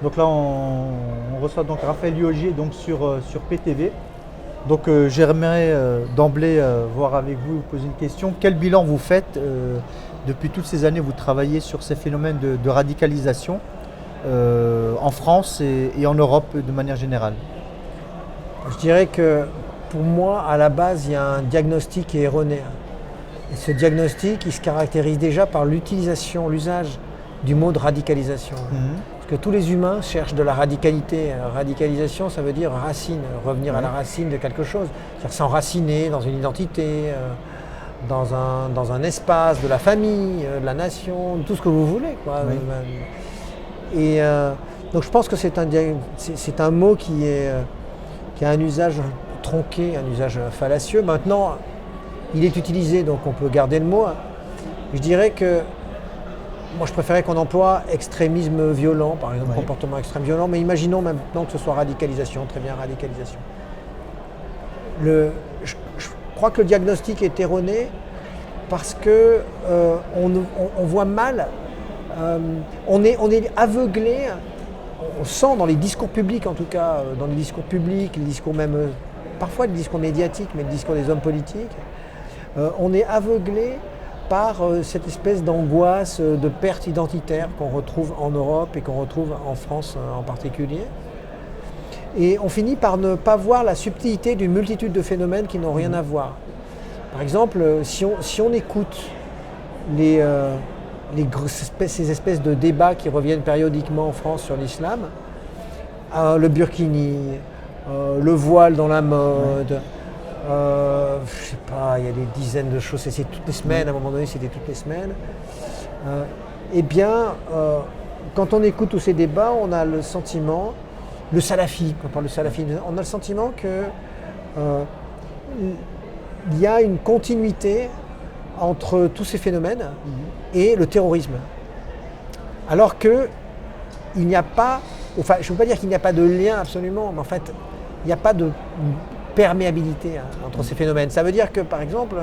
Donc là, on reçoit donc Raphaël Liogier donc sur PTV. Donc j'aimerais d'emblée voir avec vous, vous poser une question. Quel bilan vous faites depuis toutes ces années, vous travaillez sur ces phénomènes de radicalisation en France et en Europe de manière générale? Je dirais que pour moi, à la base, il y a un diagnostic qui est erroné. Et ce diagnostic, il se caractérise déjà par l'usage du mot de radicalisation. Parce que tous les humains cherchent de la radicalité. Radicalisation, ça veut dire racine, revenir à la racine de quelque chose. C'est-à-dire s'enraciner dans une identité, dans un espace, de la famille, de la nation, tout ce que vous voulez, quoi. Oui. Et donc je pense que c'est un mot qui a un usage tronqué, un usage fallacieux. Maintenant, il est utilisé, donc on peut garder le mot. Je dirais que moi je préférais qu'on emploie extrémisme violent, par exemple, comportement extrême violent, mais imaginons maintenant que ce soit radicalisation, très bien, radicalisation. Je crois que le diagnostic est erroné parce que on voit mal, on est aveuglé, on sent dans les discours publics en tout cas, dans les discours publics, les discours même, parfois les discours médiatiques, mais le discours des hommes politiques, on est aveuglé par cette espèce d'angoisse de perte identitaire qu'on retrouve en Europe et qu'on retrouve en France en particulier. Et on finit par ne pas voir la subtilité d'une multitude de phénomènes qui n'ont rien à voir. Par exemple, si on écoute ces espèces de débats qui reviennent périodiquement en France sur l'islam, le burkini, le voile dans la mode, je sais pas, il y a des dizaines de choses, c'est toutes les semaines, à un moment donné c'était toutes les semaines. Eh bien, quand on écoute tous ces débats, on a le sentiment, le salafi, quand on parle de salafi, on a le sentiment que il y a une continuité entre tous ces phénomènes et le terrorisme. Alors que il n'y a pas, enfin je ne veux pas dire qu'il n'y a pas de lien absolument, mais en fait il n'y a pas de perméabilité entre ces phénomènes. Ça veut dire que par exemple,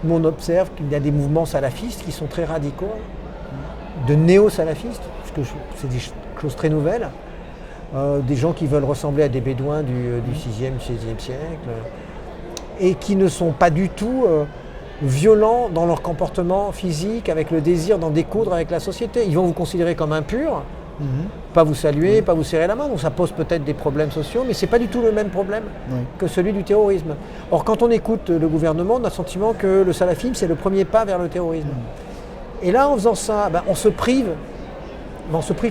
on observe qu'il y a des mouvements salafistes qui sont très radicaux, de néo-salafistes, parce que c'est des choses très nouvelles, des gens qui veulent ressembler à des bédouins du 6e, 16e siècle, et qui ne sont pas du tout violents dans leur comportement physique, avec le désir d'en découdre avec la société. Ils vont vous considérer comme impur, pas vous saluer, pas vous serrer la main, donc ça pose peut-être des problèmes sociaux, mais ce n'est pas du tout le même problème que celui du terrorisme. Or, quand on écoute le gouvernement, on a le sentiment que le salafisme, c'est le premier pas vers le terrorisme. Et là, en faisant ça, on se prive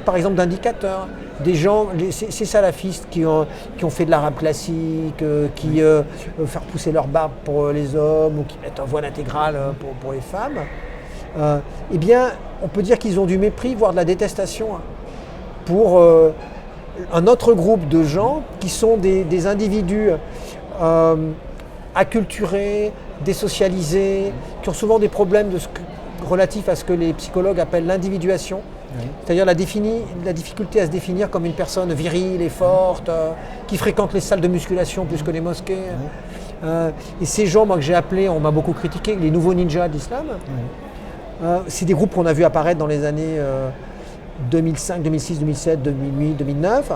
par exemple d'indicateurs. Des gens, ces salafistes qui ont fait de l'arabe classique, qui faire pousser leur barbe pour les hommes ou qui mettent un voile intégral pour les femmes, eh bien, on peut dire qu'ils ont du mépris, voire de la détestation pour un autre groupe de gens qui sont des individus acculturés, désocialisés, qui ont souvent des problèmes relatifs à ce que les psychologues appellent l'individuation. C'est-à-dire la difficulté à se définir comme une personne virile et forte, qui fréquente les salles de musculation plus que les mosquées. Et ces gens, moi, que j'ai appelés, on m'a beaucoup critiqué, les nouveaux ninjas d'islam. C'est des groupes qu'on a vu apparaître dans les années 2005, 2006, 2007, 2008, 2009.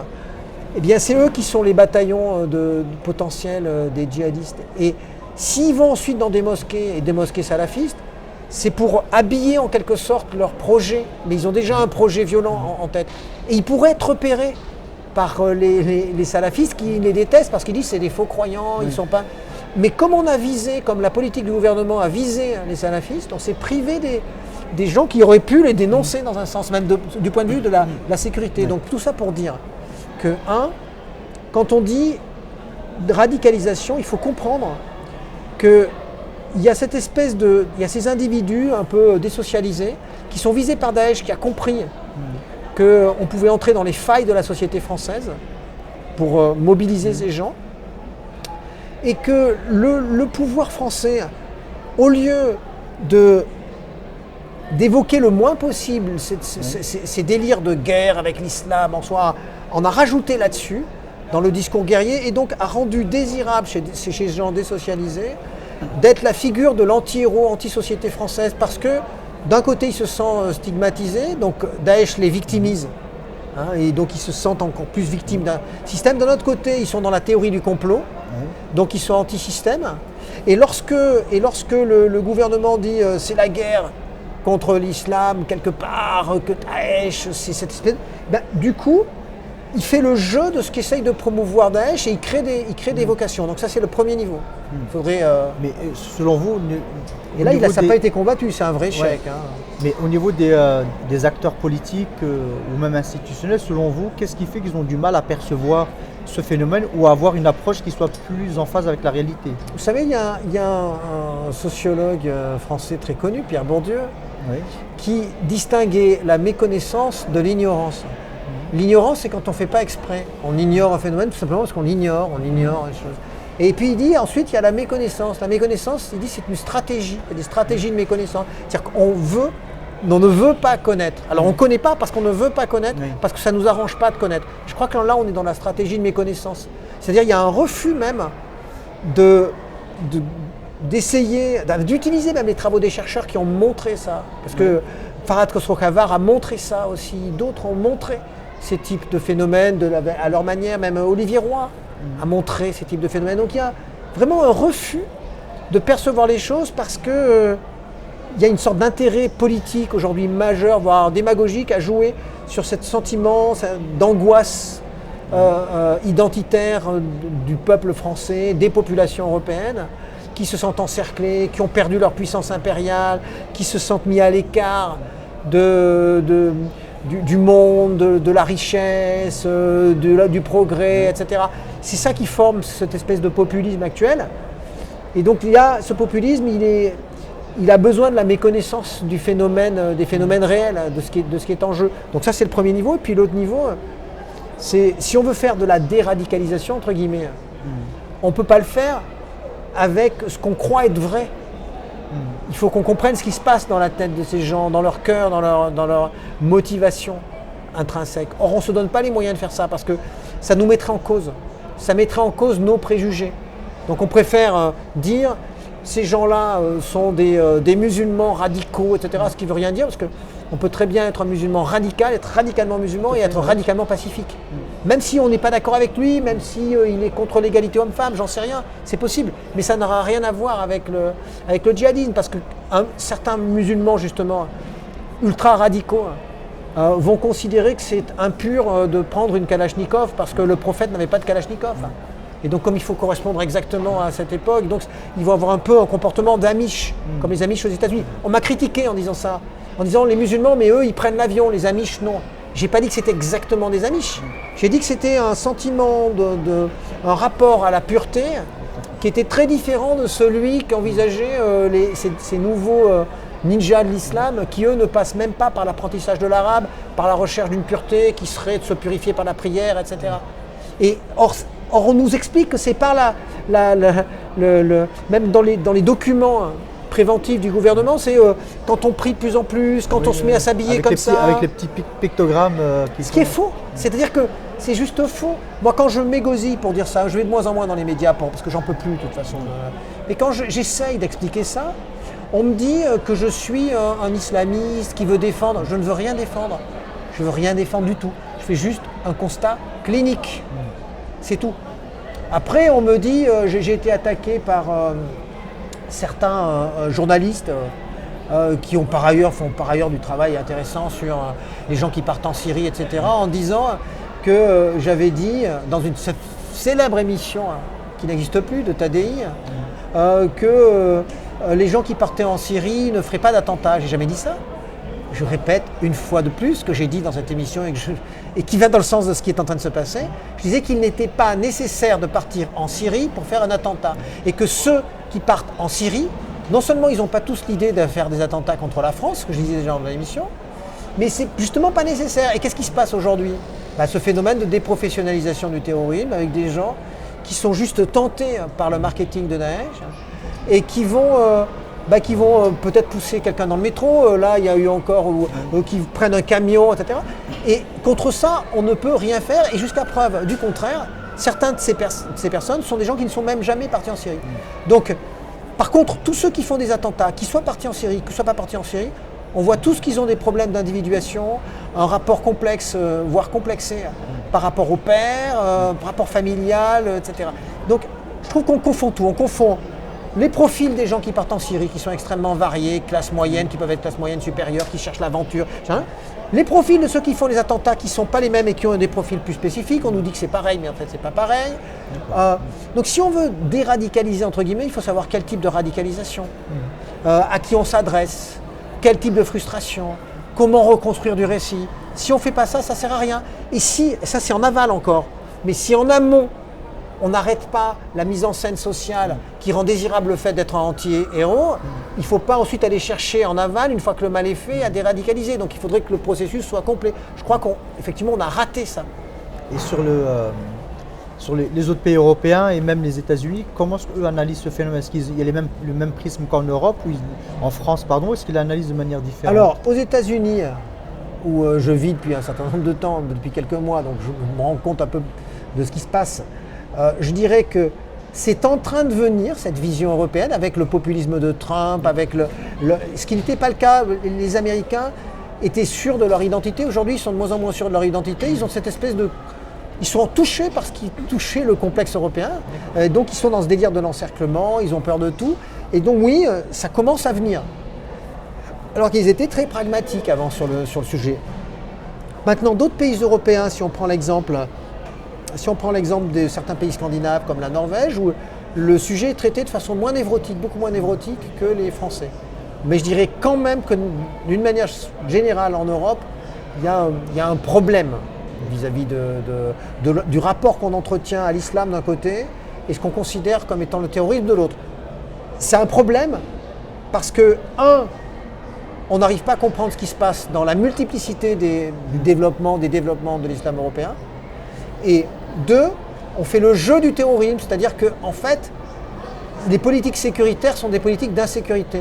Eh bien, c'est eux qui sont les bataillons potentiels des djihadistes. Et s'ils vont ensuite dans des mosquées, et des mosquées salafistes, c'est pour habiller en quelque sorte leur projet, mais ils ont déjà un projet violent en tête. Et ils pourraient être repérés par les salafistes qui les détestent parce qu'ils disent que c'est des faux croyants, ils sont pas. Mais comme on a visé, comme la politique du gouvernement a visé les salafistes, on s'est privé des gens qui auraient pu les dénoncer dans un sens, même du point de vue de la sécurité. Donc tout ça pour dire que, quand on dit radicalisation, il faut comprendre que il y a cette espèce il y a ces individus un peu désocialisés qui sont visés par Daesh, qui a compris qu'on pouvait entrer dans les failles de la société française pour mobiliser ces gens, et que le pouvoir français, au lieu d'évoquer le moins possible ces délires de guerre avec l'islam en soi, en a rajouté là-dessus, dans le discours guerrier, et donc a rendu désirable chez ces gens désocialisés d'être la figure de l'anti-héros, anti-société française, parce que d'un côté il se sent stigmatisé, donc Daesh les victimise Et donc ils se sentent encore plus victimes d'un système. D'un autre côté, ils sont dans la théorie du complot, donc ils sont anti-système. Et lorsque le gouvernement dit c'est la guerre contre l'islam, quelque part, que Daesh, c'est cette espèce... du coup, il fait le jeu de ce qu'essaye de promouvoir Daesh et il crée des vocations. Donc ça, c'est le premier niveau. Faudrait, Mais selon vous... Et là, ça n'a pas été combattu, c'est un vrai échec. Ouais. Mais au niveau des acteurs politiques ou même institutionnels, selon vous, qu'est-ce qui fait qu'ils ont du mal à percevoir ce phénomène ou à avoir une approche qui soit plus en phase avec la réalité? Vous savez, il y a un sociologue français très connu, Pierre Bourdieu, qui distinguait la méconnaissance de l'ignorance. L'ignorance, c'est quand on ne fait pas exprès. On ignore un phénomène tout simplement parce qu'on ignore les choses. Et puis il dit, ensuite, il y a la méconnaissance. La méconnaissance, il dit, c'est une stratégie. Il y a des stratégies de méconnaissance. C'est-à-dire qu'on ne veut pas connaître. Alors on ne connaît pas parce qu'on ne veut pas connaître, parce que ça ne nous arrange pas de connaître. Je crois que là, on est dans la stratégie de méconnaissance. C'est-à-dire qu'il y a un refus même d'essayer, d'utiliser même les travaux des chercheurs qui ont montré ça. Parce que Farhad Khosrow-Khavar a montré ça aussi. D'autres ont montré ces types de phénomènes à leur manière. Même Olivier Roy a montré ces types de phénomènes. Donc il y a vraiment un refus de percevoir les choses parce que il y a une sorte d'intérêt politique aujourd'hui majeur, voire démagogique, à jouer sur ce sentiment d'angoisse identitaire du peuple français, des populations européennes, qui se sentent encerclées, qui ont perdu leur puissance impériale, qui se sentent mis à l'écart du monde, de la richesse, du progrès, etc. C'est ça qui forme cette espèce de populisme actuel. Et donc ce populisme, il a besoin de la méconnaissance du phénomène, des phénomènes réels, de ce qui est en jeu. Donc ça, c'est le premier niveau. Et puis l'autre niveau, c'est si on veut faire de la déradicalisation, entre guillemets, on ne peut pas le faire avec ce qu'on croit être vrai. Il faut qu'on comprenne ce qui se passe dans la tête de ces gens, dans leur cœur, dans leur motivation intrinsèque. Or, on ne se donne pas les moyens de faire ça parce que ça nous mettrait en cause. Ça mettrait en cause nos préjugés. Donc on préfère dire ces gens-là sont des musulmans radicaux, etc. Ce qui ne veut rien dire parce qu'on peut très bien être un musulman radical, être radicalement musulman et être radicalement pacifique. Même si on n'est pas d'accord avec lui, même si il est contre l'égalité homme-femme, j'en sais rien, c'est possible. Mais ça n'aura rien à voir avec le djihadisme parce que certains musulmans justement ultra radicaux vont considérer que c'est impur de prendre une kalachnikov parce que le prophète n'avait pas de kalachnikov. Et donc comme il faut correspondre exactement à cette époque, donc ils vont avoir un peu un comportement d'Amish, comme les Amish aux États-Unis. On m'a critiqué en disant ça, en disant les musulmans, mais eux ils prennent l'avion, les Amish non. J'ai pas dit que c'était exactement des Amish. J'ai dit que c'était un sentiment, un rapport à la pureté qui était très différent de celui qu'envisageaient ces nouveaux ninjas de l'islam qui eux ne passent même pas par l'apprentissage de l'arabe, par la recherche d'une pureté qui serait de se purifier par la prière, etc. Et or on nous explique que c'est par même dans les documents préventifs du gouvernement, c'est quand on prie de plus en plus, quand on se met à s'habiller comme ça. Avec les petits pictogrammes. Ce qui est faux. C'est-à-dire que c'est juste faux. Moi, quand je m'égosille pour dire ça, je vais de moins en moins dans les médias parce que j'en peux plus de toute façon. Mais quand j'essaye d'expliquer ça, on me dit que je suis un islamiste qui veut défendre. Je ne veux rien défendre. Je ne veux rien défendre du tout. Je fais juste un constat clinique. C'est tout. Après, on me dit, j'ai été attaqué par certains journalistes qui font par ailleurs du travail intéressant sur les gens qui partent en Syrie, etc., en disant que j'avais dit, dans une célèbre émission qui n'existe plus, de Tadei, que les gens qui partaient en Syrie ne feraient pas d'attentat. J'ai jamais dit ça. Je répète une fois de plus ce que j'ai dit dans cette émission et qui va dans le sens de ce qui est en train de se passer. Je disais qu'il n'était pas nécessaire de partir en Syrie pour faire un attentat. Et que ceux qui partent en Syrie, non seulement ils n'ont pas tous l'idée de faire des attentats contre la France, ce que je disais déjà dans l'émission, mais c'est justement pas nécessaire. Et qu'est-ce qui se passe aujourd'hui ? Ce phénomène de déprofessionnalisation du terrorisme avec des gens qui sont juste tentés par le marketing de Daesh et qui vont peut-être pousser quelqu'un dans le métro. Là, il y a eu encore qui prennent un camion, etc. Et contre ça, on ne peut rien faire. Et jusqu'à preuve du contraire, certains de ces personnes sont des gens qui ne sont même jamais partis en Syrie. Donc, par contre, tous ceux qui font des attentats, qui soient partis en Syrie, qui ne soient pas partis en Syrie, On voit tous qu'ils ont des problèmes d'individuation, un rapport complexe, voire complexé par rapport au père, rapport familial, etc. Donc je trouve qu'on confond tout. On confond les profils des gens qui partent en Syrie, qui sont extrêmement variés, classe moyenne, qui peuvent être classe moyenne supérieure, qui cherchent l'aventure. Les profils de ceux qui font les attentats, qui ne sont pas les mêmes et qui ont des profils plus spécifiques. On nous dit que c'est pareil, mais en fait c'est pas pareil. Donc si on veut déradicaliser, entre guillemets, il faut savoir quel type de radicalisation, à qui on s'adresse, quel type de frustration, comment reconstruire du récit. Si on ne fait pas ça, ça ne sert à rien. Et si, ça c'est en aval encore, mais si en amont, on n'arrête pas la mise en scène sociale qui rend désirable le fait d'être un anti-héros, il ne faut pas ensuite aller chercher en aval, une fois que le mal est fait, à déradicaliser. Donc il faudrait que le processus soit complet. Je crois qu'effectivement, on a raté ça. Et sur les autres pays européens et même les États-Unis, comment est-ce qu'eux analysent ce phénomène? Est-ce qu'il y a le même prisme qu'en Europe, ou en France, pardon, est-ce qu'ils l'analysent de manière différente? Alors, aux États-Unis, où je vis depuis un certain nombre de temps, depuis quelques mois, donc je me rends compte un peu de ce qui se passe, je dirais que c'est en train de venir, cette vision européenne, avec le populisme de Trump, avec ce qui n'était pas le cas. Les Américains étaient sûrs de leur identité. Aujourd'hui, ils sont de moins en moins sûrs de leur identité. Ils ont cette espèce de... Ils sont touchés par ce qui touchait le complexe européen. Donc ils sont dans ce délire de l'encerclement, ils ont peur de tout. Et donc oui, ça commence à venir. Alors qu'ils étaient très pragmatiques avant sur le sujet. Maintenant, d'autres pays européens, si on prend l'exemple de certains pays scandinaves comme la Norvège, où le sujet est traité de façon moins névrotique, beaucoup moins névrotique que les Français. Mais je dirais quand même que d'une manière générale en Europe, il y a un problème vis-à-vis du rapport qu'on entretient à l'islam d'un côté et ce qu'on considère comme étant le terrorisme de l'autre. C'est un problème parce que, on n'arrive pas à comprendre ce qui se passe dans la multiplicité des développements de l'islam européen. Et 2, on fait le jeu du terrorisme, c'est-à-dire que en fait, les politiques sécuritaires sont des politiques d'insécurité.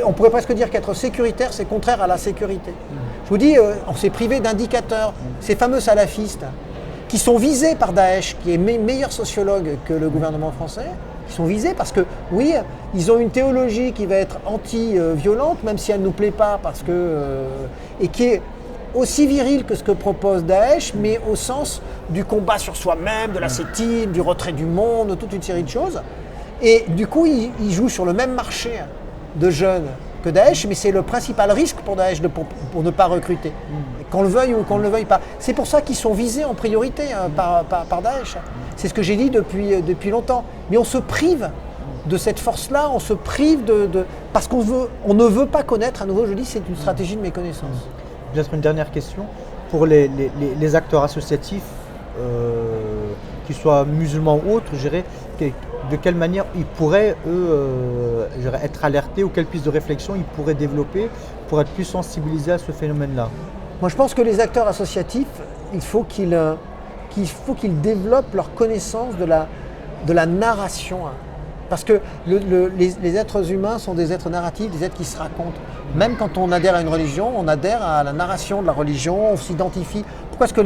On pourrait presque dire qu'être sécuritaire, c'est contraire à la sécurité. Je vous dis, on s'est privé d'indicateurs. Ces fameux salafistes qui sont visés par Daesh, qui est meilleur sociologue que le gouvernement français, qui sont visés parce que, oui, ils ont une théologie qui va être anti-violente, même si elle ne nous plaît pas, parce que, et qui est aussi viril que ce que propose Daesh, mais au sens du combat sur soi-même, de l'ascétisme, du retrait du monde, toute une série de choses. Et du coup, ils jouent sur le même marché de jeunes que Daesh, mais c'est le principal risque pour Daesh pour ne pas recruter, qu'on le veuille ou qu'on ne le veuille pas. C'est pour ça qu'ils sont visés en priorité par Daesh. C'est ce que j'ai dit depuis longtemps. Mais on se prive de cette force-là, on se prive parce qu'on ne veut pas connaître, à nouveau je dis, c'est une stratégie de méconnaissance. Peut-être une dernière question. Pour les acteurs associatifs, qu'ils soient musulmans ou autres, je dirais, de quelle manière ils pourraient, eux, être alertés, ou quelle piste de réflexion ils pourraient développer pour être plus sensibilisés à ce phénomène-là? Moi, je pense que les acteurs associatifs, il faut qu'ils développent leur connaissance de la narration. Parce que les êtres humains sont des êtres narratifs, des êtres qui se racontent. Même quand on adhère à une religion, on adhère à la narration de la religion, on s'identifie. Pourquoi est-ce que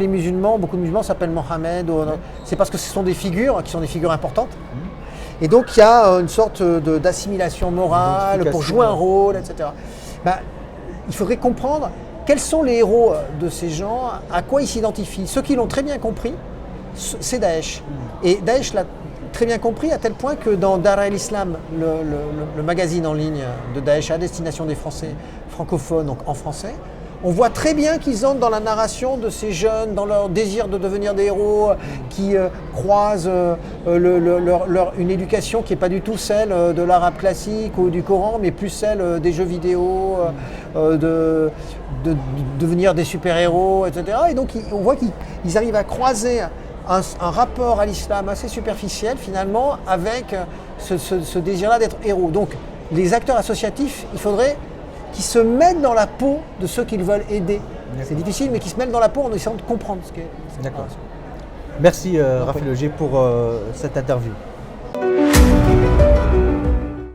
beaucoup de musulmans s'appellent Mohamed? C'est parce que ce sont des figures qui sont des figures importantes. Et donc il y a une sorte d'assimilation morale pour jouer un rôle, etc. Il faudrait comprendre quels sont les héros de ces gens, à quoi ils s'identifient. Ceux qui l'ont très bien compris, c'est Daesh. Et Daesh l'a très bien compris à tel point que dans Dar el-Islam, le magazine en ligne de Daesh à destination des Français francophones, donc en français, on voit très bien qu'ils entrent dans la narration de ces jeunes, dans leur désir de devenir des héros, qui croisent une éducation qui n'est pas du tout celle de l'arabe classique ou du Coran, mais plus celle des jeux vidéo, de devenir des super-héros, etc. Et donc on voit qu'ils arrivent à croiser un rapport à l'islam assez superficiel finalement avec ce désir-là d'être héros. Donc les acteurs associatifs, il faudrait qu'ils se mettent dans la peau de ceux qu'ils veulent aider. C'est difficile, mais qu'ils se mettent dans la peau en essayant de comprendre ce qu'est. D'accord. Merci Raphaël Auger pour cette interview.